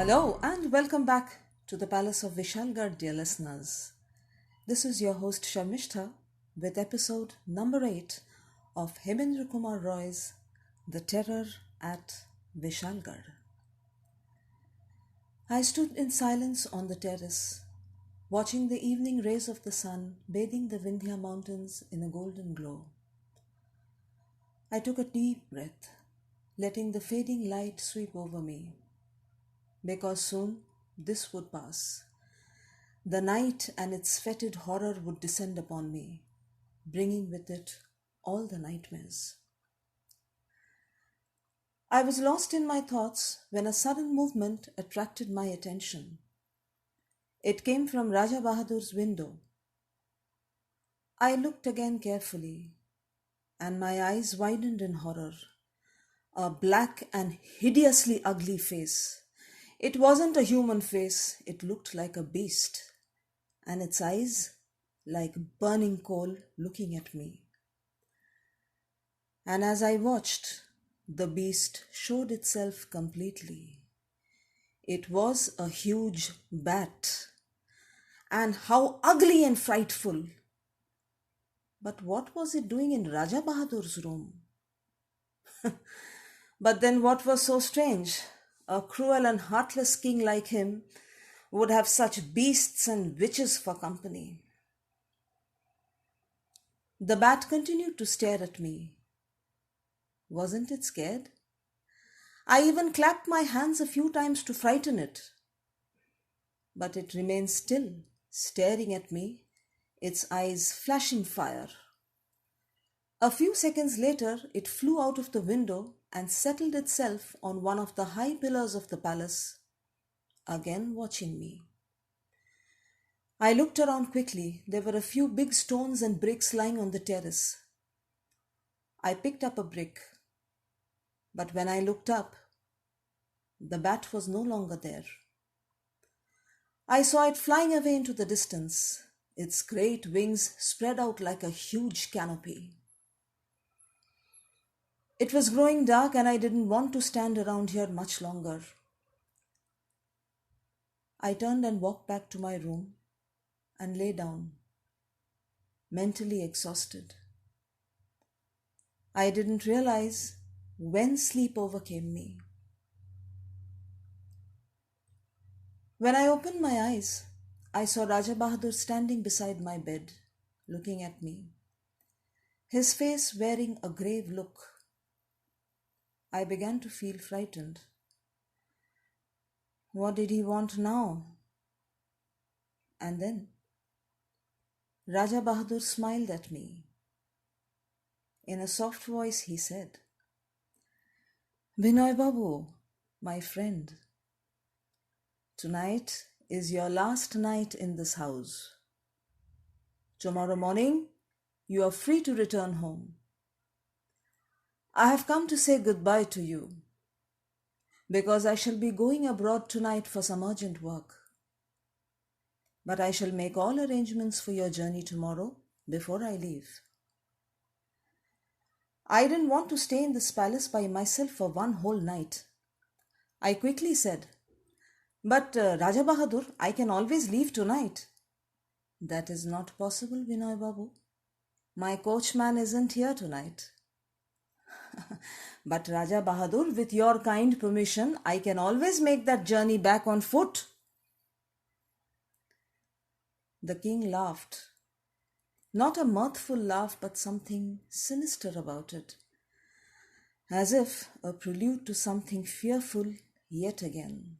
Hello and welcome back to the Palace of Vishalgarh, dear listeners. This is your host Sharmishta with episode number 8 of Hemendra Kumar Roy's The Terror at Vishalgarh. I stood in silence on the terrace, watching the evening rays of the sun bathing the Vindhya mountains in a golden glow. I took a deep breath, letting the fading light sweep over me, because soon this would pass. The night and its fetid horror would descend upon me, bringing with it all the nightmares. I was lost in my thoughts when a sudden movement attracted my attention. It came from Raja Bahadur's window. I looked again carefully, and my eyes widened in horror. A black and hideously ugly face. It wasn't a human face, it looked like a beast, and its eyes like burning coal looking at me. And as I watched, the beast showed itself completely. It was a huge bat. And how ugly and frightful! But what was it doing in Raja Bahadur's room? But then what was so strange? A cruel and heartless king like him would have such beasts and witches for company. The bat continued to stare at me. Wasn't it scared? I even clapped my hands a few times to frighten it. But it remained still, staring at me, its eyes flashing fire. A few seconds later, it flew out of the window and settled itself on one of the high pillars of the palace, again watching me. I looked around quickly. There were a few big stones and bricks lying on the terrace. I picked up a brick, but when I looked up, the bat was no longer there. I saw it flying away into the distance, its great wings spread out like a huge canopy. It was growing dark and I didn't want to stand around here much longer. I turned and walked back to my room and lay down, mentally exhausted. I didn't realize when sleep overcame me. When I opened my eyes, I saw Raja Bahadur standing beside my bed, looking at me, his face wearing a grave look. I began to feel frightened. What did he want now? And then Raja Bahadur smiled at me. In a soft voice he said, "Binoy Babu, my friend, tonight is your last night in this house. Tomorrow morning you are free to return home. I have come to say goodbye to you, because I shall be going abroad tonight for some urgent work. But I shall make all arrangements for your journey tomorrow before I leave." I didn't want to stay in this palace by myself for one whole night. I quickly said, "But Raja Bahadur, I can always leave tonight." "That is not possible, Binoy Babu. My coachman isn't here tonight." "But Raja Bahadur, with your kind permission, I can always make that journey back on foot." The king laughed. Not a mirthful laugh, but something sinister about it, as if a prelude to something fearful yet again.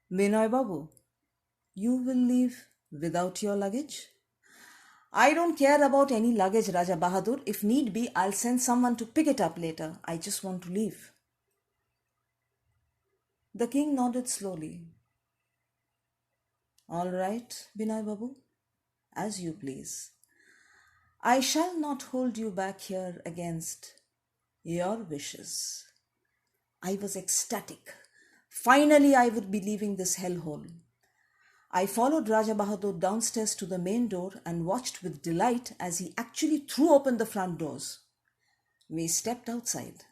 "Binoy Babu, you will leave without your luggage?" "I don't care about any luggage, Raja Bahadur. If need be, I'll send someone to pick it up later. I just want to leave." The king nodded slowly. "All right, Binoy Babu, as you please. I shall not hold you back here against your wishes." I was ecstatic. Finally, I would be leaving this hellhole. I followed Raja Bahadur downstairs to the main door and watched with delight as he actually threw open the front doors. We stepped outside.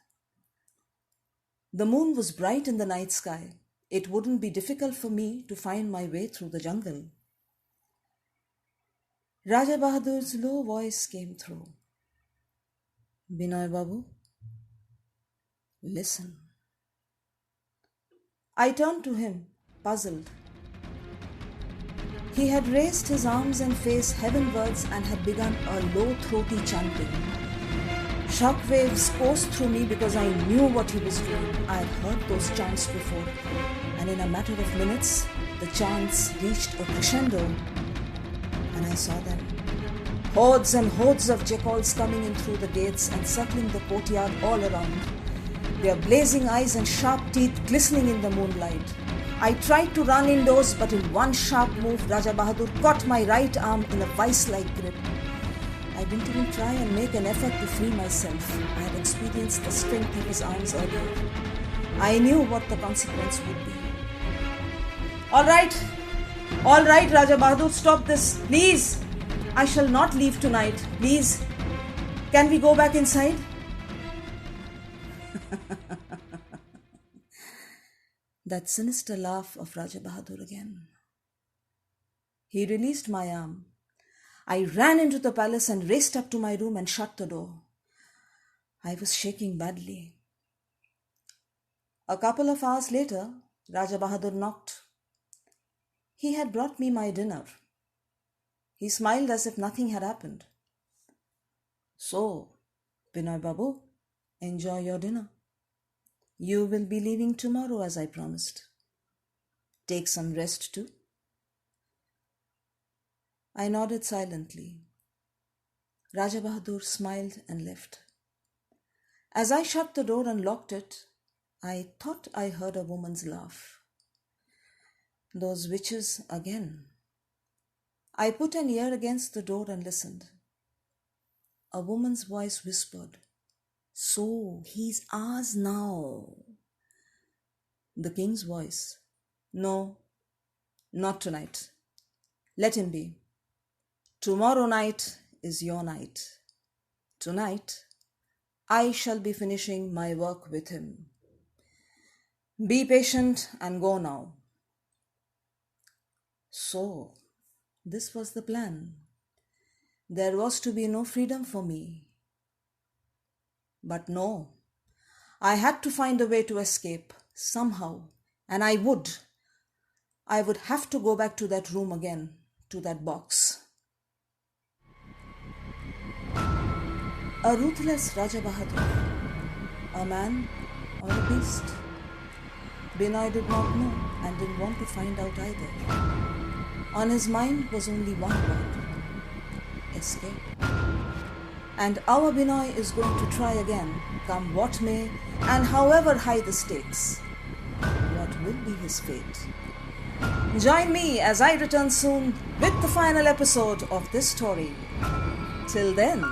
The moon was bright in the night sky. It wouldn't be difficult for me to find my way through the jungle. Raja Bahadur's low voice came through. Binoy Babu, listen. I turned to him, puzzled. He had raised his arms and face heavenwards and had begun a low, throaty chanting. Shockwaves coursed through me because I knew what he was doing. I had heard those chants before, and in a matter of minutes, the chants reached a crescendo, and I saw them. Hordes and hordes of jackals coming in through the gates and circling the courtyard all around, their blazing eyes and sharp teeth glistening in the moonlight. I tried to run indoors, but in one sharp move, Raja Bahadur caught my right arm in a vice-like grip. I didn't even try and make an effort to free myself. I had experienced the strength of his arms earlier. I knew what the consequence would be. All right, Raja Bahadur, stop this, please. I shall not leave tonight, please. Can we go back inside? That sinister laugh of Raja Bahadur again. He released my arm. I ran into the palace and raced up to my room and shut the door. I was shaking badly. A couple of hours later, Raja Bahadur knocked. He had brought me my dinner. He smiled as if nothing had happened. So, Binoy Babu, enjoy your dinner. You will be leaving tomorrow as I promised. Take some rest too. I nodded silently. Raja Bahadur smiled and left. As I shut the door and locked it, I thought I heard a woman's laugh. Those witches again. I put an ear against the door and listened. A woman's voice whispered, "So, he's ours now." The king's voice, "No, not tonight. Let him be. Tomorrow night is your night. Tonight, I shall be finishing my work with him. Be patient and go now." So, this was the plan. There was to be no freedom for me. But no, I had to find a way to escape, somehow, and I would. I would have to go back to that room again, to that box. A ruthless Raja Bahadur, a man or a beast? Binoy did not know and didn't want to find out either. On his mind was only one word: escape. And our Binoy is going to try again, come what may, and however high the stakes. What will be his fate? Join me as I return soon with the final episode of this story. Till then,